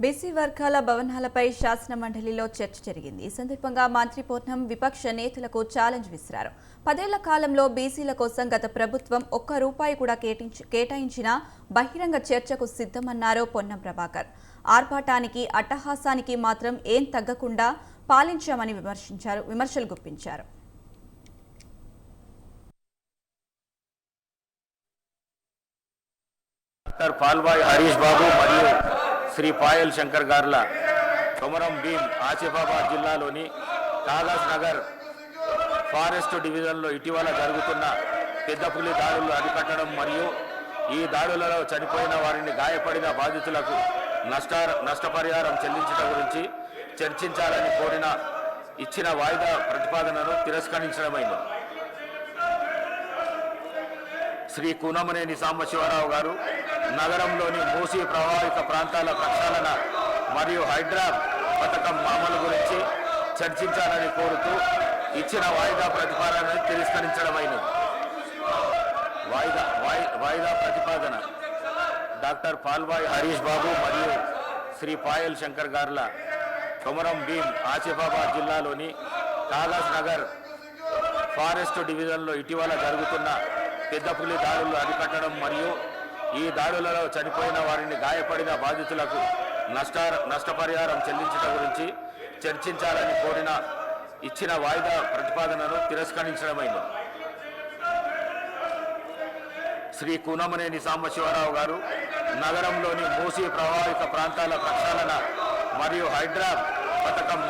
BC వర్గాల భవనాలపై శాసన మండలిలో చర్చ జరిగింది. ఈ సందర్భంగా మంత్రి పొన్నం విపక్ష నేతలకు ఛాలెంజ్ విసిరారు. 10 ఏళ్ల కాలంలో బీసీల కోసం గత ప్రభుత్వం ఒక్క రూపాయి కూడా కేటాయించిన బహిరంగ చర్చకు సిద్ధమన్నారు పొన్నం ప్రభాకర్. ఆర్భాటానికి అట్టహాసానికి మాత్రం ఏం తగ్గకుండా పాలించామని విమర్శలు గుప్పించారు. డాక్టర్ పాల్వాయి హరీష్ బాబు మరియు శ్రీ పాయల్ శంకర్ గార్ల కొమరం భీం ఆసిఫాబాద్ జిల్లాలోని కాగజ్ నగర్ ఫారెస్ట్ డివిజన్లో ఇటీవల జరుగుతున్న పెద్దపులి దాడులు అరికట్టడం మరియు ఈ దాడులలో చనిపోయిన వారిని గాయపడిన బాధితులకు నష్టపరిహారం చెల్లించడం గురించి చర్చించాలని కోరిన ఇచ్చిన వాయిదా ప్రతిపాదనను తిరస్కరించడమైంది. శ్రీ కూనమనేని సాంబశివరావు గారు నగరంలోని మూసీ ప్రభావిత ప్రాంతాల ప్రక్షాళన మరియు హైడ్రా పథకం అమలు గురించి చర్చించాలని కోరుతూ ఇచ్చిన వాయిదా ప్రతిపాదనను తిరస్కరించడమైనది. వాయిదా ప్రతిపాదన డాక్టర్ పాల్వాయి హరీష్ బాబు మరియు శ్రీ పాయల్ శంకర్ గార్ల కొమరం భీం ఆసిఫాబాద్ జిల్లాలోని కాగజ్ నగర్ ఫారెస్ట్ డివిజన్లో ఇటీవల జరుగుతున్న పెద్దపులి దాడులు అరికట్టడం మరియు ఈ దాడులలో చనిపోయిన వారిని గాయపడిన బాధితులకు నష్టపరిహారం చెల్లించడం గురించి చర్చించాలని కోరిన ఇచ్చిన వాయిదా ప్రతిపాదనను తిరస్కరించడమైంది. శ్రీ కూనమనేని సాంబశివరావు గారు నగరంలోని మూసీ ప్రభావిత ప్రాంతాల ప్రక్షాళన మరియు హైడ్రా పథకం